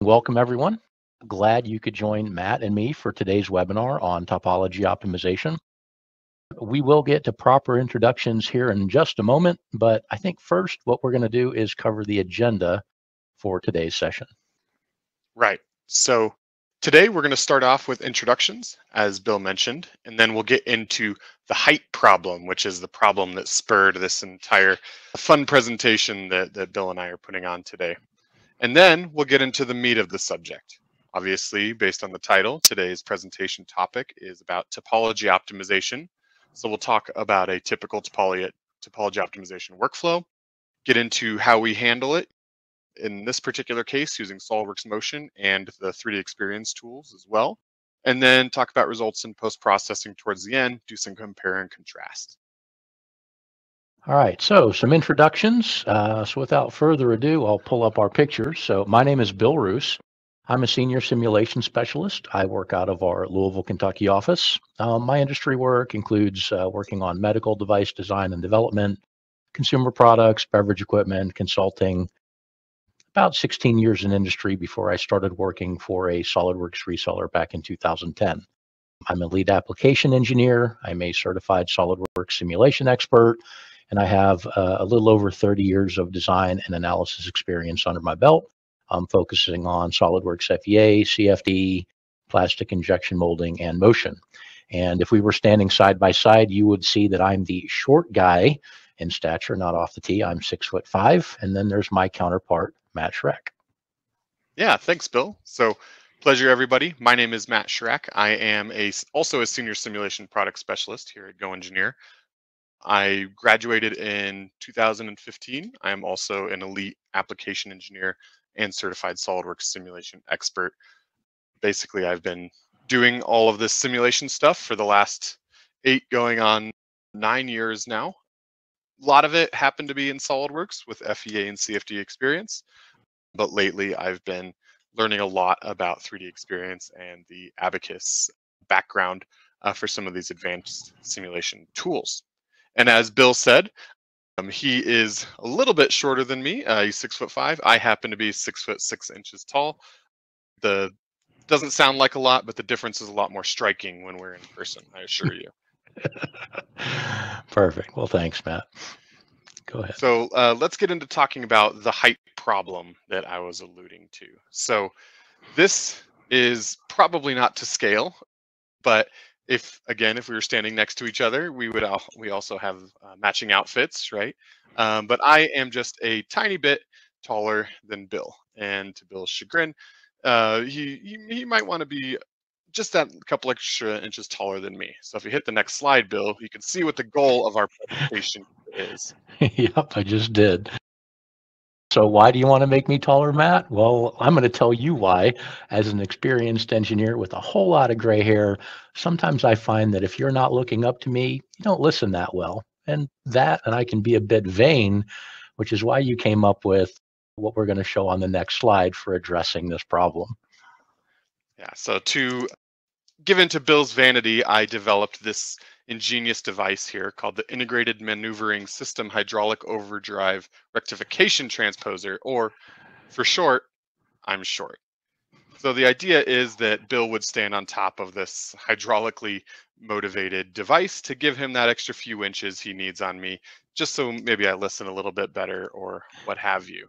Welcome, everyone. Glad you could join Matt and me for today's webinar on topology optimization. We will get to proper introductions here in just a moment, but I think first what we're going to do is cover the agenda for today's session. Right. So today we're going to start off with introductions, as Bill mentioned, and then we'll get into the height problem, which is the problem that spurred this entire fun presentation that Bill and I are putting on today. And then we'll get into the meat of the subject. Obviously, based on the title, today's presentation topic is about topology optimization. So we'll talk about a typical topology optimization workflow, get into how we handle it, in this particular case using SOLIDWORKS Motion and the 3D Experience tools as well. And then talk about results in post-processing towards the end, do some compare and contrast. All right, so some introductions. So without further ado, I'll pull up our pictures. So my name is Bill Roos. I'm a senior simulation specialist. I work out of our Louisville, Kentucky office. My industry work includes working on medical device design and development, consumer products, beverage equipment, consulting. About 16 years in industry before I started working for a SOLIDWORKS reseller back in 2010. I'm a lead application engineer. I'm a certified SOLIDWORKS simulation expert, and I have a little over 30 years of design and analysis experience under my belt. I'm focusing on SOLIDWORKS FEA, CFD, plastic injection molding, and motion. And if we were standing side by side, you would see that I'm the short guy in stature, not off the tee. I'm 6'5", and then there's my counterpart, Matt Schreck. Yeah, thanks, Bill. So pleasure, everybody. My name is Matt Schreck. I am also a senior simulation product specialist here at GoEngineer. I graduated in 2015. I am also an elite application engineer and certified SOLIDWORKS simulation expert. Basically, I've been doing all of this simulation stuff for the last 8 going on 9 years now. A lot of it happened to be in SOLIDWORKS with FEA and CFD experience, but lately I've been learning a lot about 3D Experience and the Abacus background for some of these advanced simulation tools. And as Bill said, he is a little bit shorter than me. He's 6'5". I happen to be 6'6" tall. The doesn't sound like a lot, but the difference is a lot more striking when we're in person, I assure you. Perfect. Well, thanks, Matt. Go ahead. So let's get into talking about the height problem that I was alluding to. So this is probably not to scale, but if we were standing next to each other, we also have matching outfits, right? But I am just a tiny bit taller than Bill, and to Bill's chagrin, he might want to be just that couple extra inches taller than me. So if you hit the next slide, Bill, you can see what the goal of our presentation is. Yep, I just did. So why do you want to make me taller, Matt? Well, I'm going to tell you why. As an experienced engineer with a whole lot of gray hair, sometimes I find that if you're not looking up to me, you don't listen that well. And I can be a bit vain, which is why you came up with what we're going to show on the next slide for addressing this problem. Yeah, so to give in to Bill's vanity, I developed this ingenious device here called the Integrated Maneuvering System Hydraulic Overdrive Rectification Transposer, or for short, I'm short. So the idea is that Bill would stand on top of this hydraulically motivated device to give him that extra few inches he needs on me, just so maybe I listen a little bit better or what have you.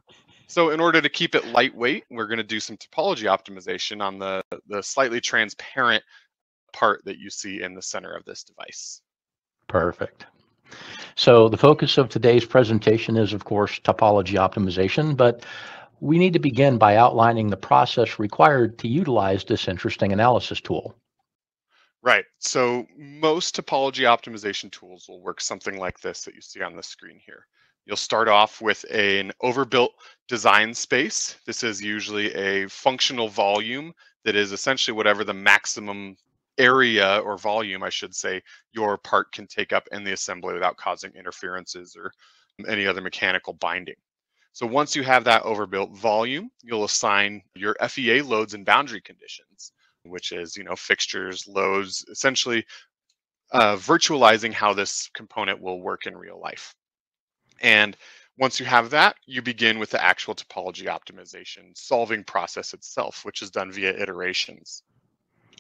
So in order to keep it lightweight, we're going to do some topology optimization on the slightly transparent part that you see in the center of this device. Perfect. So the focus of today's presentation is, of course, topology optimization, but we need to begin by outlining the process required to utilize this interesting analysis tool. Right. So most topology optimization tools will work something like this that you see on the screen here. You'll start off with an overbuilt design space. This is usually a functional volume that is essentially whatever the maximum area or volume, I should say, your part can take up in the assembly without causing interferences or any other mechanical binding. So once you have that overbuilt volume, you'll assign your FEA loads and boundary conditions, which is, fixtures, loads, essentially virtualizing how this component will work in real life. And Once you have that, you begin with the actual topology optimization solving process itself, which is done via iterations.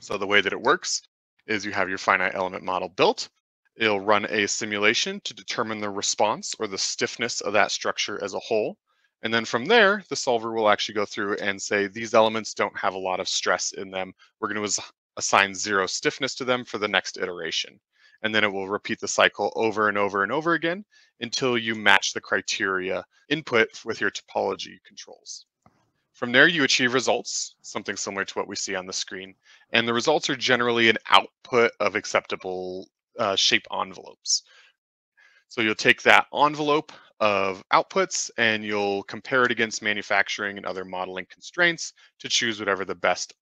So the way that it works is you have your finite element model built. It'll run a simulation to determine the response or the stiffness of that structure as a whole. And then from there, the solver will actually go through and say, these elements don't have a lot of stress in them. We're going to assign 0 stiffness to them for the next iteration. And then it will repeat the cycle over and over and over again until you match the criteria input with your topology controls. From there, you achieve results, something similar to what we see on the screen. And the results are generally an output of acceptable shape envelopes. So you'll take that envelope of outputs and you'll compare it against manufacturing and other modeling constraints to choose whatever the best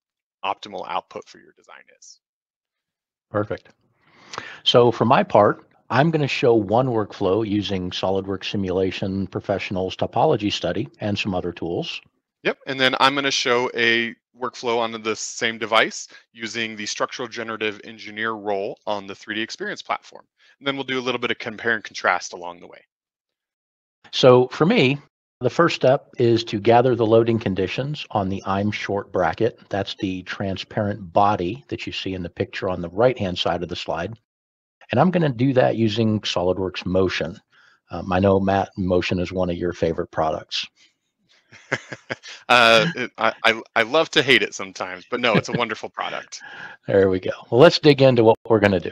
optimal output for your design is. Perfect. So for my part, I'm going to show one workflow using SolidWorks Simulation Professional's topology study and some other tools. Yep, and then I'm going to show a workflow on the same device using the structural generative engineer role on the 3D Experience platform. And then we'll do a little bit of compare and contrast along the way. So for me, the first step is to gather the loading conditions on the I'm short bracket. That's the transparent body that you see in the picture on the right-hand side of the slide. And I'm going to do that using SolidWorks Motion. I know, Matt, Motion is one of your favorite products. I love to hate it sometimes, but no, it's a wonderful product. There we go. Well, let's dig into what we're going to do.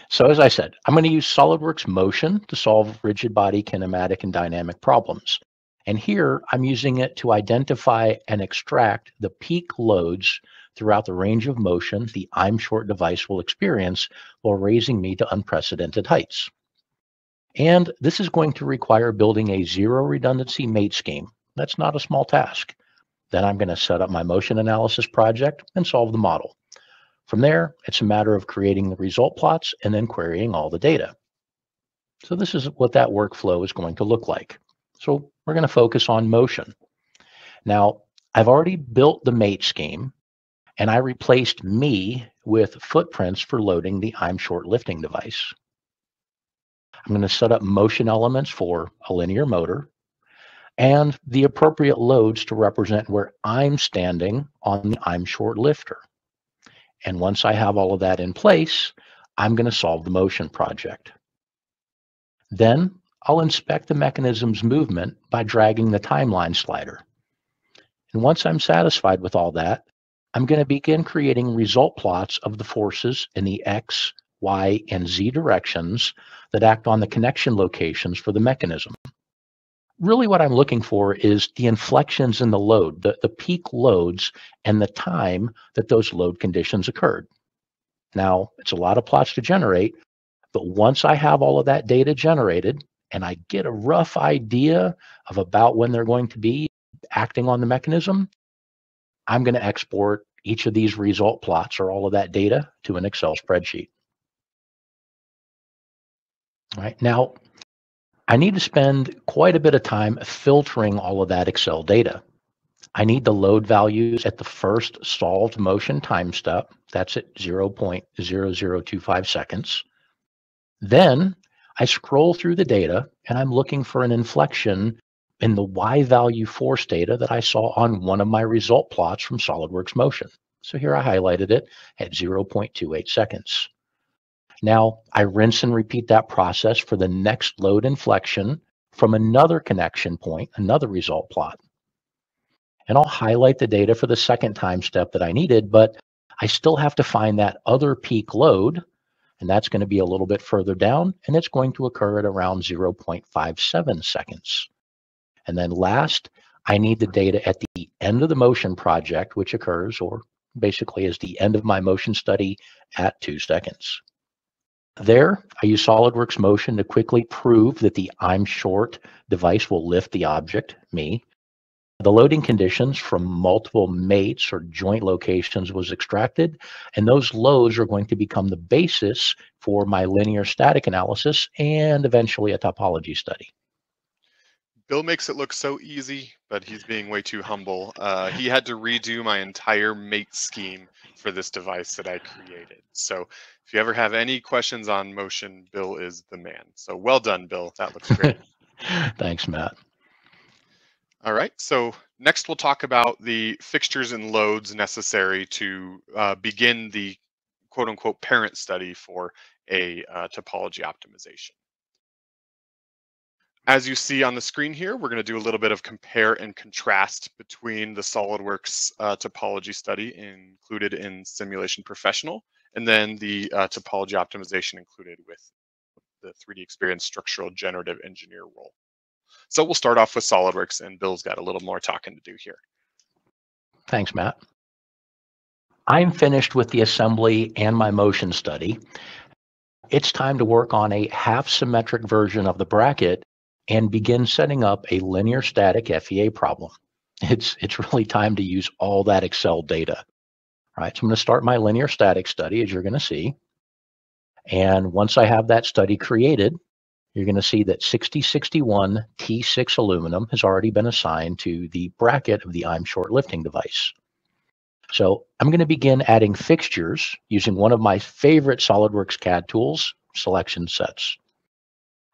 So as I said, I'm going to use SolidWorks Motion to solve rigid body kinematic and dynamic problems. And here I'm using it to identify and extract the peak loads throughout the range of motion the I'm short device will experience while raising me to unprecedented heights. And this is going to require building a zero redundancy mate scheme. That's not a small task. Then I'm going to set up my motion analysis project and solve the model. From there, it's a matter of creating the result plots and then querying all the data. So this is what that workflow is going to look like. So we're going to focus on motion. Now, I've already built the mate scheme, and I replaced me with footprints for loading the I'm short lifting device. I'm going to set up motion elements for a linear motor and the appropriate loads to represent where I'm standing on the I'm short lifter. And once I have all of that in place, I'm going to solve the motion project. Then I'll inspect the mechanism's movement by dragging the timeline slider. And once I'm satisfied with all that, I'm going to begin creating result plots of the forces in the X, Y, and Z directions that act on the connection locations for the mechanism. Really what I'm looking for is the inflections in the load, the peak loads, and the time that those load conditions occurred. Now, it's a lot of plots to generate, but once I have all of that data generated and I get a rough idea of about when they're going to be acting on the mechanism, I'm going to export each of these result plots or all of that data to an Excel spreadsheet. All right, now, I need to spend quite a bit of time filtering all of that Excel data. I need the load values at the first solved motion time step. That's at 0.0025 seconds. Then I scroll through the data and I'm looking for an inflection in the Y value force data that I saw on one of my result plots from SolidWorks Motion. So here I highlighted it at 0.28 seconds. Now I rinse and repeat that process for the next load inflection from another connection point, another result plot. And I'll highlight the data for the second time step that I needed, but I still have to find that other peak load, and that's going to be a little bit further down, and it's going to occur at around 0.57 seconds. And then last, I need the data at the end of the motion project, which occurs, or basically is the end of my motion study at 2 seconds. There, I use SolidWorks Motion to quickly prove that the I'm short device will lift the object, me. The loading conditions from multiple mates or joint locations was extracted, and those loads are going to become the basis for my linear static analysis and eventually a topology study. Bill makes it look so easy, but he's being way too humble. He had to redo my entire mate scheme for this device that I created. So if you ever have any questions on motion, Bill is the man. So well done, Bill. That looks great. Thanks, Matt. All right, so next we'll talk about the fixtures and loads necessary to begin the quote unquote parent study for a topology optimization. As you see on the screen here, we're going to do a little bit of compare and contrast between the SolidWorks topology study included in Simulation Professional and then the topology optimization included with the 3D Experience Structural Generative Engineer role. So we'll start off with SolidWorks, and Bill's got a little more talking to do here. Thanks, Matt. I'm finished with the assembly and my motion study. It's time to work on a half-symmetric version of the bracket and begin setting up a linear static FEA problem. It's really time to use all that Excel data. All right, so I'm going to start my linear static study, as you're going to see. And once I have that study created, you're going to see that 6061 T6 aluminum has already been assigned to the bracket of the I'm short lifting device. So I'm going to begin adding fixtures using one of my favorite SolidWorks CAD tools, selection sets.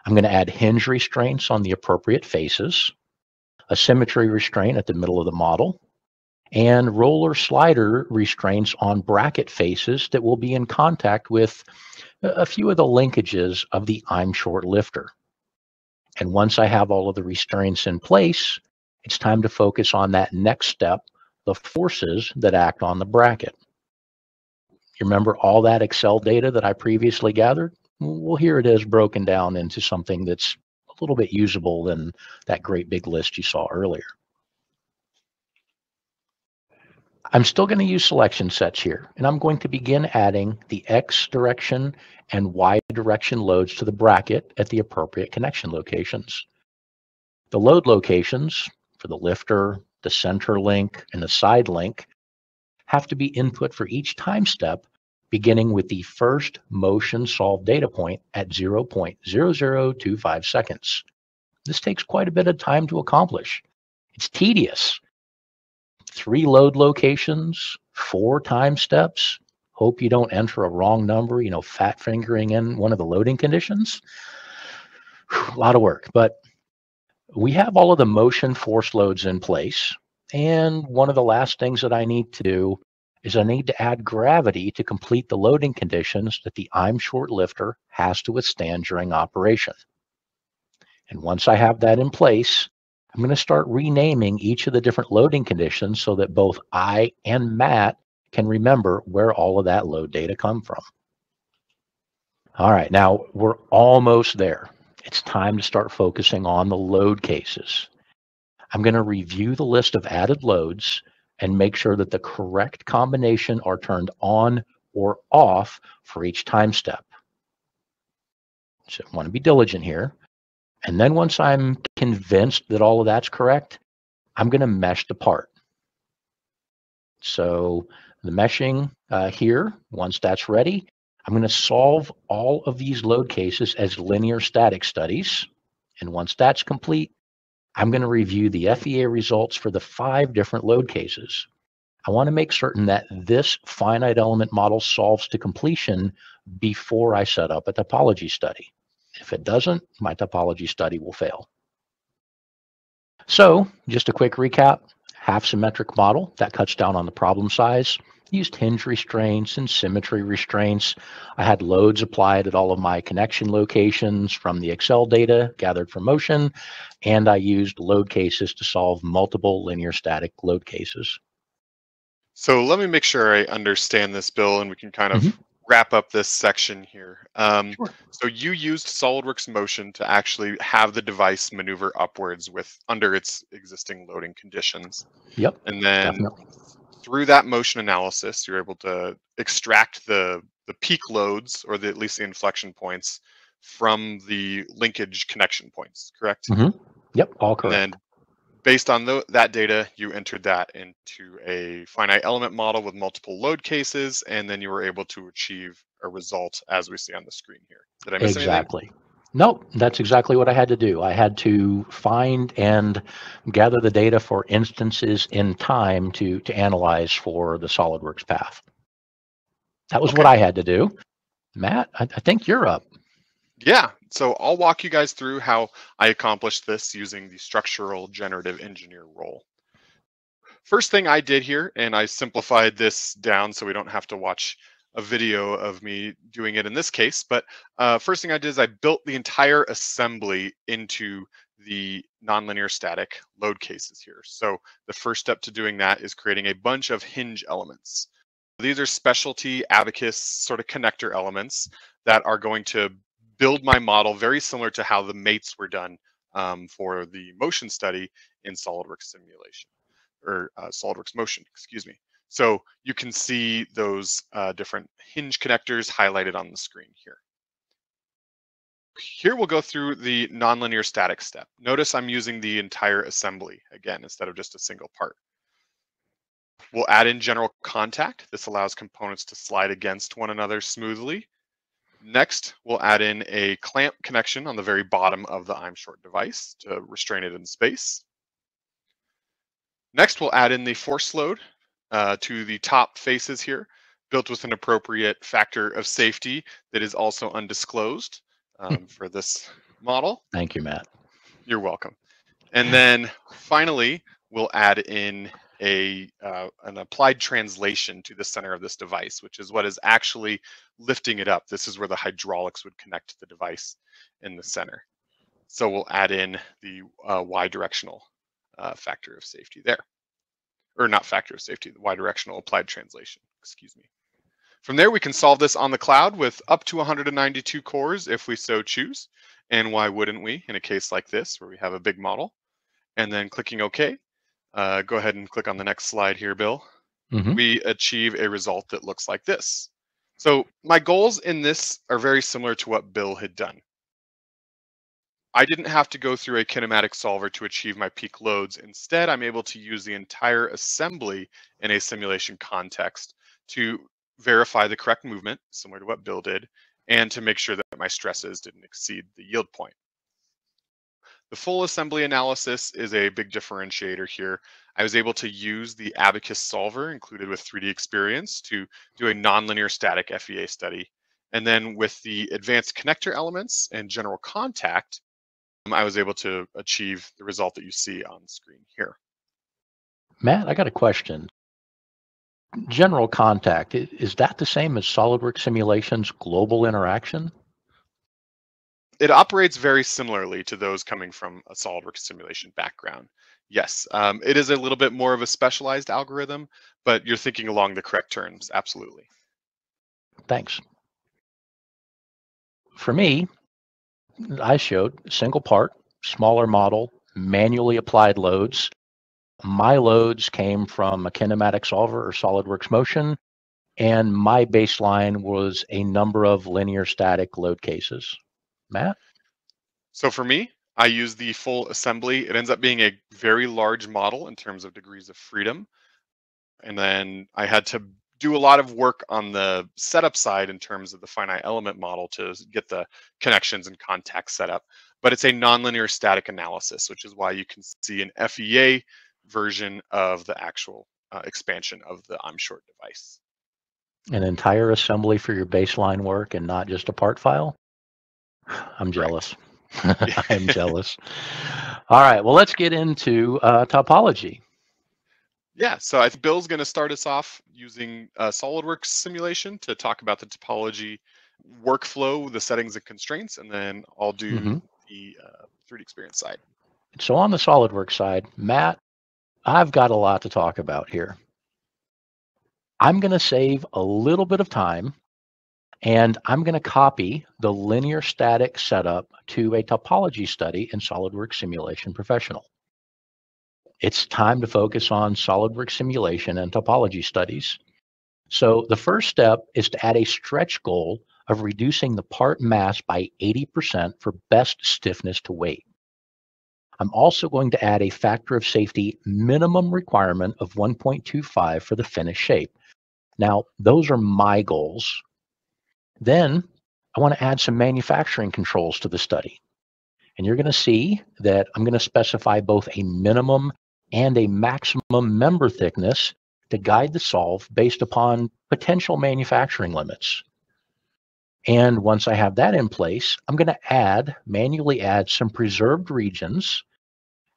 I'm going to add hinge restraints on the appropriate faces, a symmetry restraint at the middle of the model, and roller slider restraints on bracket faces that will be in contact with a few of the linkages of the I'm short lifter. And once I have all of the restraints in place, it's time to focus on that next step, the forces that act on the bracket. You remember all that Excel data that I previously gathered? Well, here it is broken down into something that's a little bit usable than that great big list you saw earlier. I'm still going to use selection sets here, and I'm going to begin adding the X direction and Y direction loads to the bracket at the appropriate connection locations. The load locations for the lifter, the center link, and the side link have to be input for each time step, beginning with the first motion solved data point at 0.0025 seconds. This takes quite a bit of time to accomplish. It's tedious. 3 load locations, 4 time steps. Hope you don't enter a wrong number, fat fingering in one of the loading conditions. A lot of work, but we have all of the motion force loads in place. And one of the last things that I need to do is I need to add gravity to complete the loading conditions that the I'm short lifter has to withstand during operation. And once I have that in place, I'm going to start renaming each of the different loading conditions so that both I and Matt can remember where all of that load data come from. All right, now we're almost there. It's time to start focusing on the load cases. I'm going to review the list of added loads and make sure that the correct combination are turned on or off for each time step. So I want to be diligent here. And then once I'm convinced that all of that's correct, I'm going to mesh the part. So the meshing here, once that's ready, I'm going to solve all of these load cases as linear static studies. And once that's complete, I'm going to review the FEA results for the 5 different load cases. I want to make certain that this finite element model solves to completion before I set up a topology study. If it doesn't, my topology study will fail. So just a quick recap, half-symmetric model that cuts down on the problem size, used hinge restraints and symmetry restraints. I had loads applied at all of my connection locations from the Excel data gathered from motion, and I used load cases to solve multiple linear static load cases. So let me make sure I understand this, Bill, and we can kind of wrap up this section here. Sure. So you used SolidWorks Motion to actually have the device maneuver upwards under its existing loading conditions. Yep. And then definitely. Through that motion analysis, you're able to extract the peak loads, or at least the inflection points, from the linkage connection points, correct? Yep, all correct. And then based on that data, you entered that into a finite element model with multiple load cases, and then you were able to achieve a result as we see on the screen here. Did I miss anything? Exactly. Nope, that's exactly what I had to do. I had to find and gather the data for instances in time to analyze for the SolidWorks path. That was what I had to do. Matt, I think you're up. Yeah, So I'll walk you guys through how I accomplished this using the structural generative engineer role. First thing I did here, and I simplified this down so we don't have to watch a video of me doing it in this case, but first thing I did is I built the entire assembly into the nonlinear static load cases here. So the first step to doing that is creating a bunch of hinge elements. These are specialty Abaqus sort of connector elements that are going to build my model very similar to how the mates were done for the motion study in SolidWorks simulation, or SolidWorks motion, excuse me. So you can see those different hinge connectors highlighted on the screen here. Here we'll go through the nonlinear static step. Notice I'm using the entire assembly again, instead of just a single part. We'll add in general contact. This allows components to slide against one another smoothly. Next, we'll add in a clamp connection on the very bottom of the I'm short device to restrain it in space. Next, we'll add in the force load to the top faces here, built with an appropriate factor of safety that is also undisclosed for this model. Thank you, Matt. You're welcome. And then finally, we'll add in an applied translation to the center of this device, which is what is actually lifting it up. This is where the hydraulics would connect to the device in the center. So we'll add in the Y-directional factor of safety there. Or not factor of safety, the Y-directional applied translation, excuse me. From there, we can solve this on the cloud with up to 192 cores if we so choose. And why wouldn't we in a case like this where we have a big model? And then clicking OK. Go ahead and click on the next slide here, Bill. We achieve a result that looks like this. So my goals in this are very similar to what Bill had done. I didn't have to go through a kinematic solver to achieve my peak loads. Instead, I'm able to use the entire assembly in a simulation context to verify the correct movement, similar to what Bill did, and to make sure that my stresses didn't exceed the yield point. The full assembly analysis is a big differentiator here. I was able to use the Abaqus solver included with 3DEXPERIENCE to do a nonlinear static FEA study. And then with the advanced connector elements and general contact, I was able to achieve the result that you see on screen here. Matt, I got a question. General contact, is that the same as SolidWorks Simulation's global interaction? It operates very similarly to those coming from a SolidWorks simulation background. Yes, it is a little bit more of a specialized algorithm, but you're thinking along the correct terms, absolutely. Thanks. For me, I showed single part, smaller model, manually applied loads. My loads came from a kinematic solver or SolidWorks Motion, and my baseline was a number of linear static load cases. Matt? So for me, I use the full assembly. It ends up being a very large model in terms of degrees of freedom. And then I had to do a lot of work on the setup side in terms of the finite element model to get the connections and contacts set up. But it's a nonlinear static analysis, which is why you can see an FEA version of the actual expansion of the I'm short device. An entire assembly for your baseline work and not just a part file? I'm jealous. I'm jealous. All right, well, let's get into topology. Yeah, so I think Bill's going to start us off using SolidWorks simulation to talk about the topology workflow, the settings and constraints, and then I'll do the 3DEXPERIENCE side. So on the SolidWorks side, Matt, I've got a lot to talk about here. I'm going to save a little bit of time, and I'm going to copy the linear static setup to a topology study in SolidWorks Simulation Professional. It's time to focus on SolidWorks simulation and topology studies. So the first step is to add a stretch goal of reducing the part mass by 80% for best stiffness to weight. I'm also going to add a factor of safety minimum requirement of 1.25 for the finished shape. Now, those are my goals. Then I want to add some manufacturing controls to the study. And you're going to see that I'm going to specify both a minimum and a maximum member thickness to guide the solve based upon potential manufacturing limits. And once I have that in place, I'm going to manually add some preserved regions.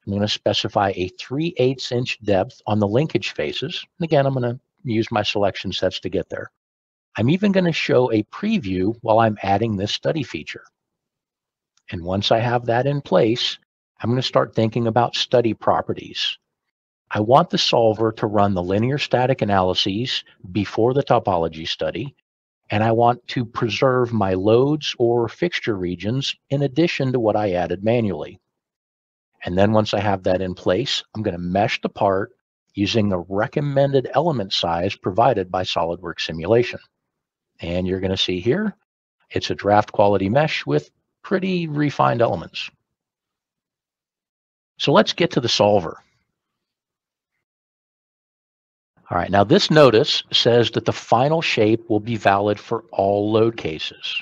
I'm going to specify a 3/8 inch depth on the linkage faces. And again, I'm going to use my selection sets to get there. I'm even going to show a preview while I'm adding this study feature. And once I have that in place, I'm going to start thinking about study properties. I want the solver to run the linear static analyses before the topology study, and I want to preserve my loads or fixture regions in addition to what I added manually. And then once I have that in place, I'm going to mesh the part using the recommended element size provided by SolidWorks Simulation. And you're going to see here, it's a draft quality mesh with pretty refined elements. So let's get to the solver. All right, now this notice says that the final shape will be valid for all load cases.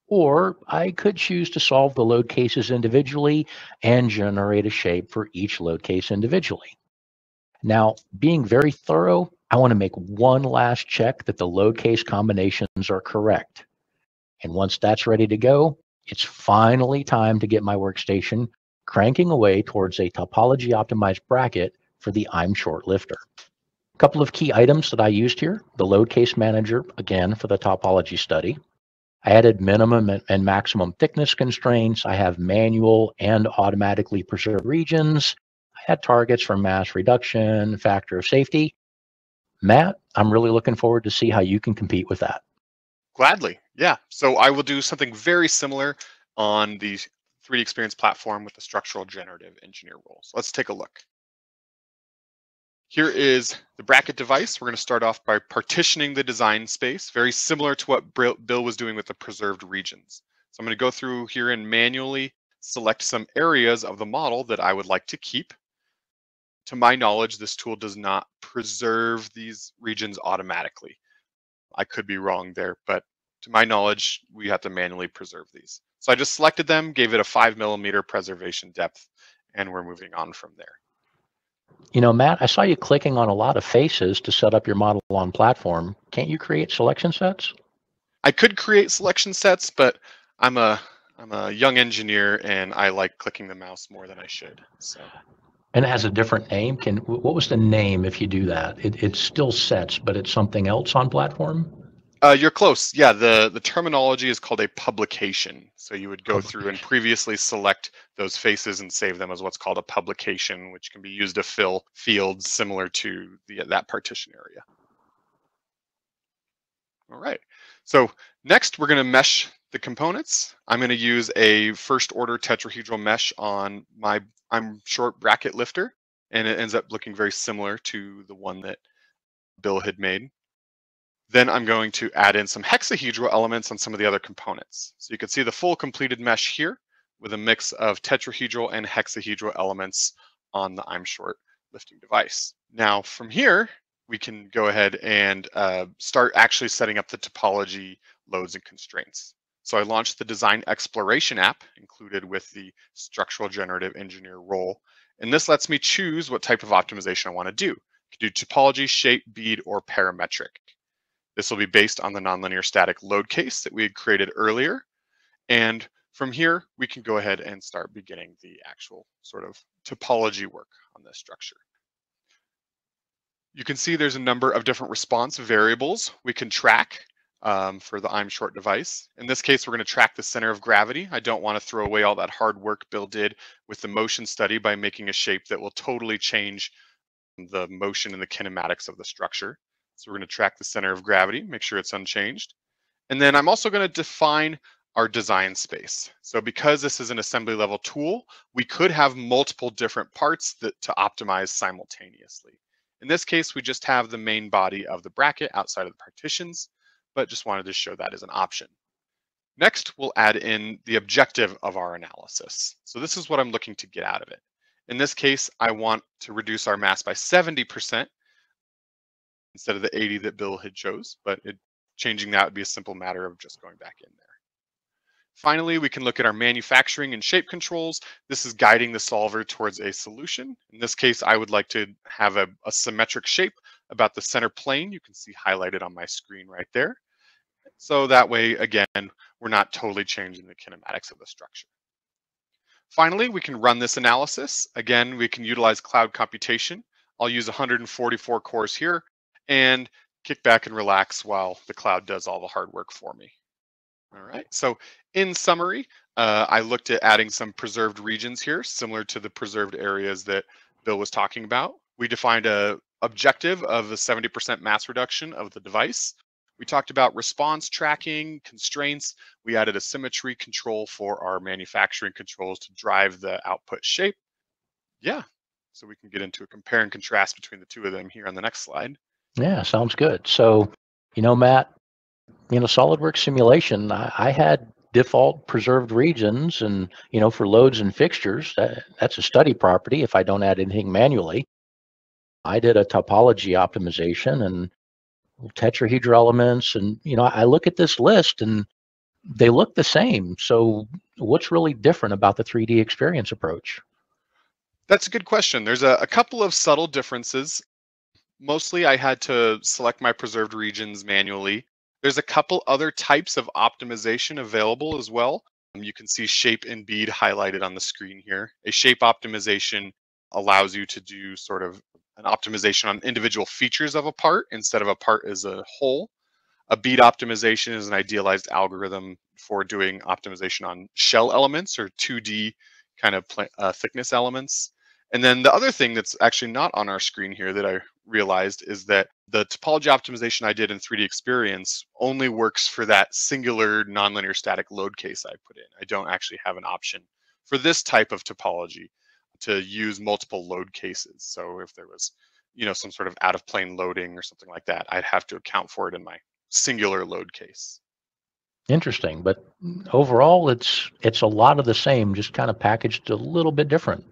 Or I could choose to solve the load cases individually and generate a shape for each load case individually. Now, being very thorough, I want to make one last check that the load case combinations are correct. And once that's ready to go, it's finally time to get my workstation cranking away towards a topology optimized bracket for the I'm short lifter. A couple of key items that I used here: the load case manager, again, for the topology study. I added minimum and maximum thickness constraints. I have manual and automatically preserved regions. I had targets for mass reduction, factor of safety. Matt, I'm really looking forward to see how you can compete with that. Gladly, yeah. So I will do something very similar on the 3D Experience platform with the structural generative engineer role. So let's take a look. Here is the bracket device. We're going to start off by partitioning the design space, very similar to what Bill was doing with the preserved regions. So I'm going to go through here and manually select some areas of the model that I would like to keep. To my knowledge, this tool does not preserve these regions automatically. I could be wrong there, but to my knowledge, we have to manually preserve these. So I just selected them, gave it a 5mm preservation depth, and we're moving on from there. You know, Matt, I saw you clicking on a lot of faces to set up your model on platform. Can't you create selection sets? I could create selection sets, but I'm a young engineer and I like clicking the mouse more than I should. So. And it has a different name. What was the name if you do that? It's still sets, but it's something else on platform? You're close. Yeah, the terminology is called a publication. So you would go through and previously select those faces and save them as what's called a publication, which can be used to fill fields similar to that partition area. All right. So next we're going to mesh the components. I'm going to use a first order tetrahedral mesh on my I'm short bracket lifter, and it ends up looking very similar to the one that Bill had made. Then I'm going to add in some hexahedral elements on some of the other components. So you can see the full completed mesh here with a mix of tetrahedral and hexahedral elements on the I'm short lifting device. Now from here, we can go ahead and start actually setting up the topology loads and constraints. So I launched the Design Exploration app included with the Structural Generative Engineer role. And this lets me choose what type of optimization I want to do. I can do topology, shape, bead, or parametric. This will be based on the nonlinear static load case that we had created earlier. And from here, we can go ahead and start beginning the actual sort of topology work on this structure. You can see there's a number of different response variables we can track for the I'm short device. In this case, we're going to track the center of gravity. I don't want to throw away all that hard work Bill did with the motion study by making a shape that will totally change the motion and the kinematics of the structure. So we're going to track the center of gravity, make sure it's unchanged. And then I'm also going to define our design space. So because this is an assembly level tool, we could have multiple different parts to optimize simultaneously. In this case, we just have the main body of the bracket outside of the partitions, but just wanted to show that as an option. Next, we'll add in the objective of our analysis. So this is what I'm looking to get out of it. In this case, I want to reduce our mass by 70% instead of the 80 that Bill had chose, but changing that would be a simple matter of just going back in there. Finally, we can look at our manufacturing and shape controls. This is guiding the solver towards a solution. In this case, I would like to have a symmetric shape about the center plane. You can see highlighted on my screen right there. So that way, again, we're not totally changing the kinematics of the structure. Finally, we can run this analysis. Again, we can utilize cloud computation. I'll use 144 cores here and kick back and relax while the cloud does all the hard work for me. All right, so in summary, I looked at adding some preserved regions here, similar to the preserved areas that Bill was talking about. We defined a objective of a 70% mass reduction of the device. We talked about response tracking, constraints. We added a symmetry control for our manufacturing controls to drive the output shape. Yeah, so we can get into a compare and contrast between the two of them here on the next slide. Yeah, sounds good. So, Matt, SolidWorks simulation, I had default preserved regions and, for loads and fixtures, that's a study property if I don't add anything manually. I did a topology optimization and tetrahedral elements. And, I look at this list and they look the same. So what's really different about the 3D experience approach? That's a good question. There's a couple of subtle differences. Mostly I had to select my preserved regions manually. There's a couple other types of optimization available as well. You can see shape and bead highlighted on the screen here. A shape optimization allows you to do sort of an optimization on individual features of a part instead of a part as a whole. A bead optimization is an idealized algorithm for doing optimization on shell elements or 2D kind of thickness elements. And then the other thing that's actually not on our screen here that I realized is that the topology optimization I did in 3D Experience only works for that singular nonlinear static load case I put in. I don't actually have an option for this type of topology to use multiple load cases. So if there was, some sort of out of plane loading or something like that, I'd have to account for it in my singular load case. Interesting, but overall, it's a lot of the same, just kind of packaged a little bit different.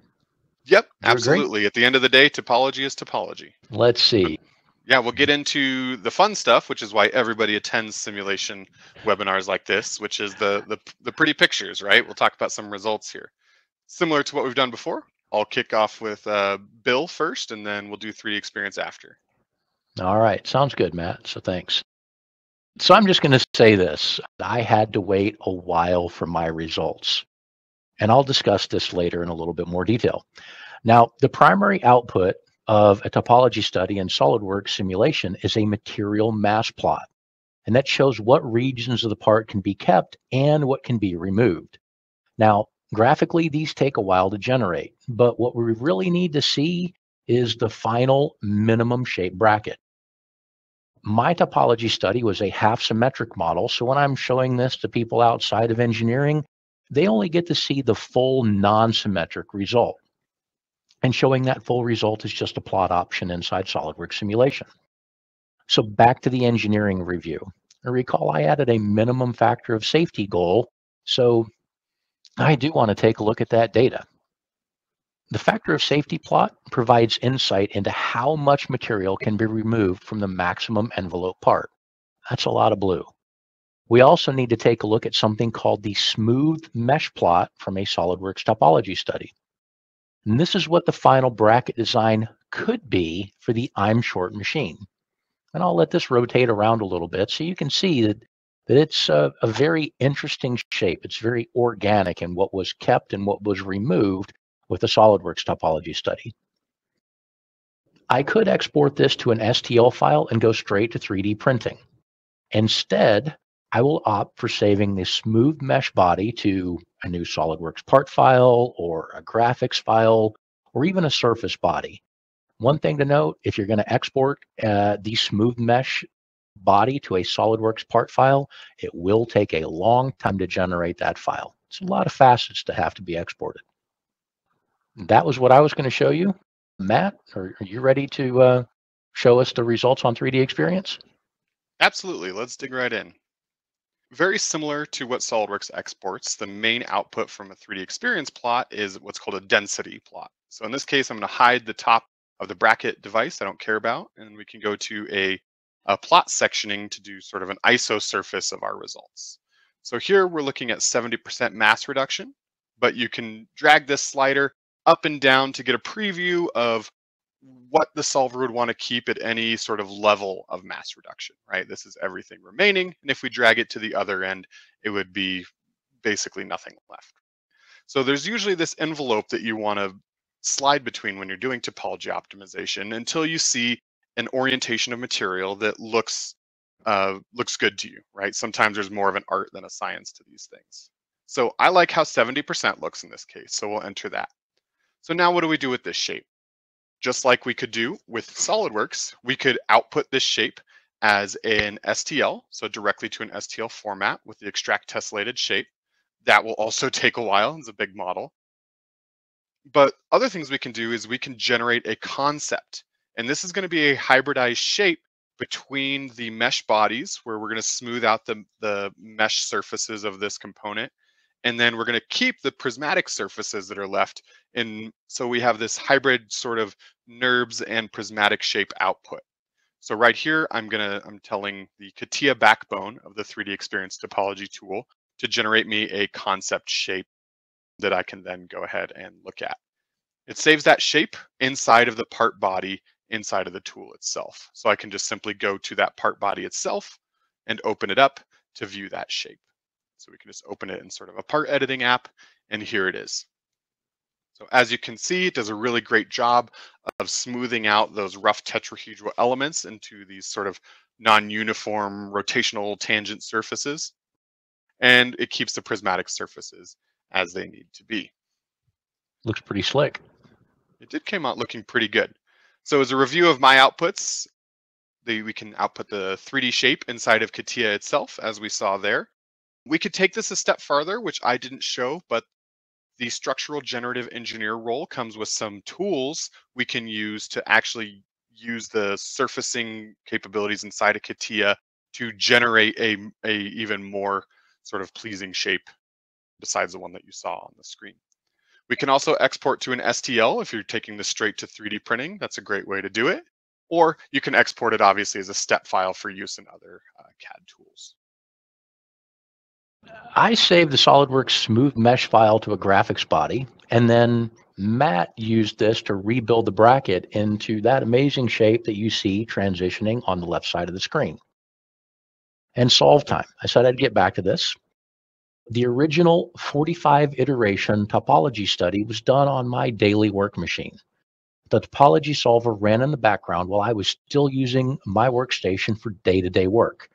Yep, absolutely. At the end of the day, topology is topology. Let's see. Yeah, we'll get into the fun stuff, which is why everybody attends simulation webinars like this, which is the pretty pictures, right? We'll talk about some results here. Similar to what we've done before, I'll kick off with Bill first, and then we'll do 3D Experience after. All right, sounds good, Matt. So thanks. So I'm just going to say this. I had to wait a while for my results, and I'll discuss this later in a little bit more detail. Now, the primary output of a topology study in SolidWorks simulation is a material mass plot, and that shows what regions of the part can be kept and what can be removed. Now, graphically, these take a while to generate, but what we really need to see is the final minimum shape bracket. My topology study was a half symmetric model, so when I'm showing this to people outside of engineering, they only get to see the full non-symmetric result. And showing that full result is just a plot option inside SolidWorks simulation. So back to the engineering review. Recall I added a minimum factor of safety goal, so I do want to take a look at that data. The factor of safety plot provides insight into how much material can be removed from the maximum envelope part. That's a lot of blue. We also need to take a look at something called the smooth mesh plot from a SolidWorks topology study. And this is what the final bracket design could be for the I'm short machine. And I'll let this rotate around a little bit so you can see that it's a very interesting shape. It's very organic in what was kept and what was removed with the SolidWorks topology study. I could export this to an STL file and go straight to 3D printing. Instead, I will opt for saving the smooth mesh body to a new SolidWorks part file or a graphics file or even a surface body. One thing to note, if you're going to export the smooth mesh body to a SolidWorks part file, it will take a long time to generate that file. It's a lot of facets to have to be exported. That was what I was going to show you. Matt, are you ready to show us the results on 3D Experience? Absolutely. Let's dig right in. Very similar to what SolidWorks exports, the main output from a 3D Experience plot is what's called a density plot. So in this case, I'm going to hide the top of the bracket device I don't care about, and we can go to a plot sectioning to do sort of an ISO surface of our results. So here we're looking at 70% mass reduction, but you can drag this slider up and down to get a preview of what the solver would want to keep at any sort of level of mass reduction, right? This is everything remaining. And if we drag it to the other end, it would be basically nothing left. So there's usually this envelope that you want to slide between when you're doing topology optimization until you see an orientation of material that looks good to you, right? Sometimes there's more of an art than a science to these things. So I like how 70% looks in this case, so we'll enter that. So now what do we do with this shape? Just like we could do with SolidWorks, we could output this shape as an STL, so directly to an STL format with the extract tessellated shape. That will also take a while. It's a big model. But other things we can do is we can generate a concept. And this is going to be a hybridized shape between the mesh bodies, where we're going to smooth out the mesh surfaces of this component. And then we're going to keep the prismatic surfaces that are left. And so we have this hybrid sort of NURBS and prismatic shape output. So right here, I'm telling the CATIA backbone of the 3D Experience topology tool to generate me a concept shape that I can then go ahead and look at. It saves that shape inside of the part body inside of the tool itself. So I can just simply go to that part body itself and open it up to view that shape. So we can just open it in sort of a part editing app, and here it is. So as you can see, it does a really great job of smoothing out those rough tetrahedral elements into these sort of non-uniform rotational tangent surfaces. And it keeps the prismatic surfaces as they need to be. Looks pretty slick. It did come out looking pretty good. So as a review of my outputs, we can output the 3D shape inside of CATIA itself, as we saw there. We could take this a step farther, which I didn't show, but the structural generative engineer role comes with some tools we can use to actually use the surfacing capabilities inside of CATIA to generate a even more sort of pleasing shape besides the one that you saw on the screen. We can also export to an STL if you're taking this straight to 3D printing. That's a great way to do it. Or you can export it obviously as a step file for use in other CAD tools. I saved the SolidWorks smooth mesh file to a graphics body, and then Matt used this to rebuild the bracket into that amazing shape that you see transitioning on the left side of the screen. And solve time. I said I'd get back to this. The original 45 iteration topology study was done on my daily work machine. The topology solver ran in the background while I was still using my workstation for day-to-day work.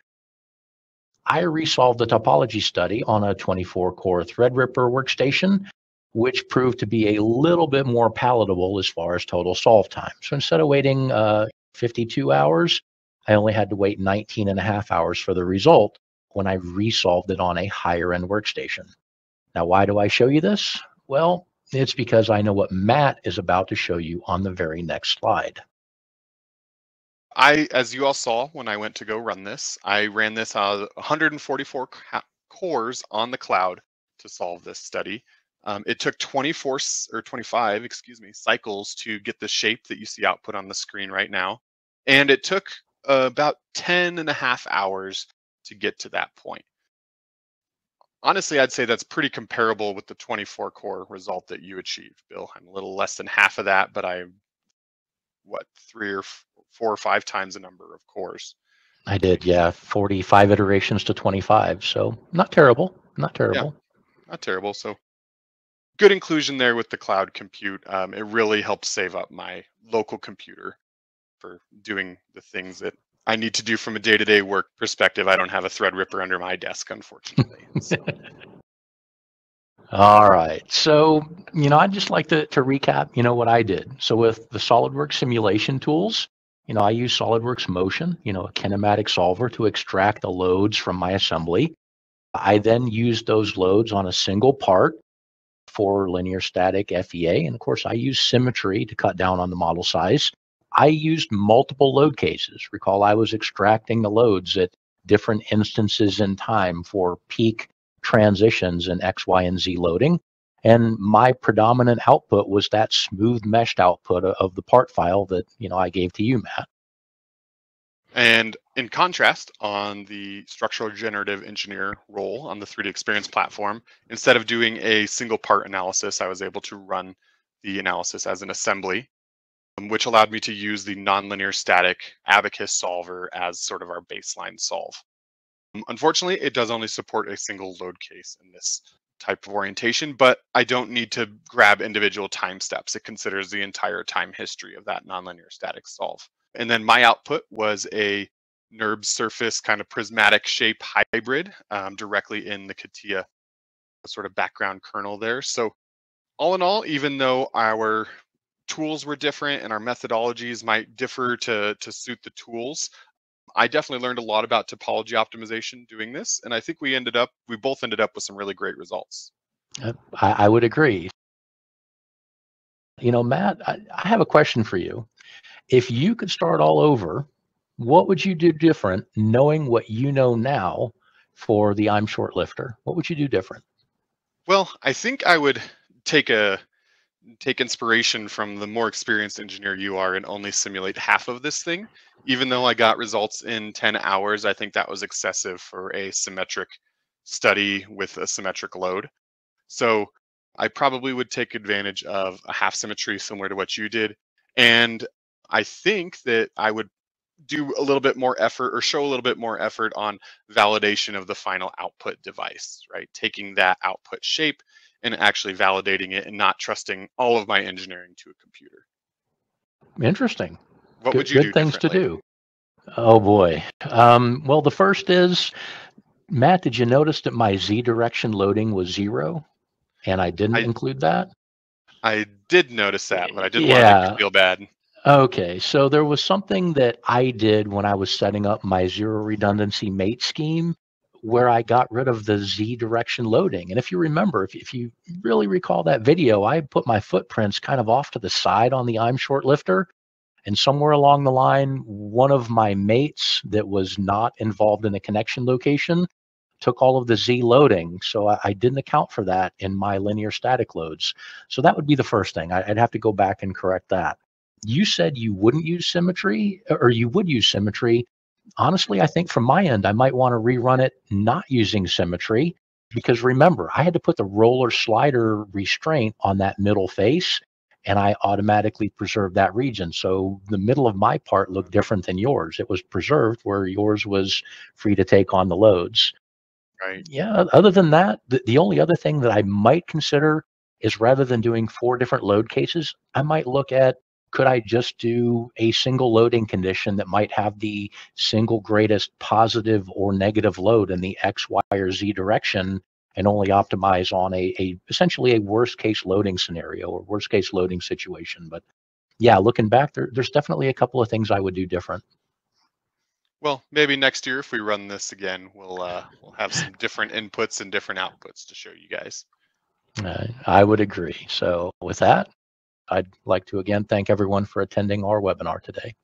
I resolved the topology study on a 24-core Threadripper workstation, which proved to be a little bit more palatable as far as total solve time. So instead of waiting 52 hours, I only had to wait 19 and a half hours for the result when I resolved it on a higher end workstation. Now, why do I show you this? Well, it's because I know what Matt is about to show you on the very next slide. As you all saw when I went to go run this, I ran this on 144 cores on the cloud to solve this study. It took 25 cycles to get the shape that you see output on the screen right now. And it took about 10 and a half hours to get to that point. Honestly, I'd say that's pretty comparable with the 24 core result that you achieved, Bill. I'm a little less than half of that, but I'm, 4 or 5 times the number of cores. I did, yeah, 45 iterations to 25. So not terrible, not terrible. Yeah, not terrible. So good inclusion there with the cloud compute. It really helps save up my local computer for doing the things that I need to do from a day-to-day work perspective. I don't have a Threadripper under my desk, unfortunately. So. All right. So, I'd just like to recap, what I did. So with the SolidWorks simulation tools, I use SolidWorks Motion, a kinematic solver to extract the loads from my assembly. I then used those loads on a single part for linear static FEA. And of course, I use symmetry to cut down on the model size. I used multiple load cases. Recall, I was extracting the loads at different instances in time for peak transitions in X, Y, and Z loading. And my predominant output was that smooth meshed output of the part file that, I gave to you, Matt. And in contrast, on the structural generative engineer role on the 3D Experience platform, instead of doing a single part analysis, I was able to run the analysis as an assembly. which allowed me to use the nonlinear static Abacus solver as sort of our baseline solve. Unfortunately, it does only support a single load case in this type of orientation, but I don't need to grab individual time steps. It considers the entire time history of that nonlinear static solve. And then my output was a NURB surface kind of prismatic shape hybrid directly in the CATIA sort of background kernel there. So all in all, even though our tools were different and our methodologies might differ to suit the tools, I definitely learned a lot about topology optimization doing this. And I think we both ended up with some really great results. I would agree. You know, Matt, I have a question for you. If you could start all over, what would you do different knowing what you know now for the I'm short lifter? What would you do different? Well, I think I would take inspiration from the more experienced engineer you are and only simulate half of this thing. Even though I got results in 10 hours, I think that was excessive for a symmetric study with a symmetric load. So I probably would take advantage of a half symmetry similar to what you did. And I think that I would do a little bit more effort or show a little bit more effort on validation of the final output device, right? Taking that output shape and actually validating it and not trusting all of my engineering to a computer. Interesting. What would you good do things to differently? do. Oh boy. Well, the first is, Matt, did you notice that my Z direction loading was 0 and I didn't I include that? I did notice that, but I didn't want to make you Yeah. feel bad. Okay. So there was something that I did when I was setting up my zero redundancy mate scheme where I got rid of the Z direction loading. And if you remember, if you really recall that video, I put my footprints kind of off to the side on the I'm short lifter. And somewhere along the line, one of my mates that was not involved in the connection location took all of the Z loading. So I didn't account for that in my linear static loads. So that would be the first thing. I'd have to go back and correct that. You said you wouldn't use symmetry, or you would use symmetry. Honestly, I think from my end, I might want to rerun it not using symmetry, because remember, I had to put the roller slider restraint on that middle face, and I automatically preserved that region. So the middle of my part looked different than yours. It was preserved where yours was free to take on the loads. Right. Yeah, other than that, the only other thing that I might consider is, rather than doing 4 different load cases, I might look at, could I just do a single loading condition that might have the single greatest positive or negative load in the X, Y, or Z direction, and only optimize on essentially a worst case loading scenario or worst case loading situation. But yeah, looking back, there's definitely a couple of things I would do different. Well, maybe next year if we run this again, we'll have some different inputs and different outputs to show you guys. I would agree. So with that, I'd like to again thank everyone for attending our webinar today.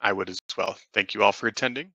I would as well. Thank you all for attending.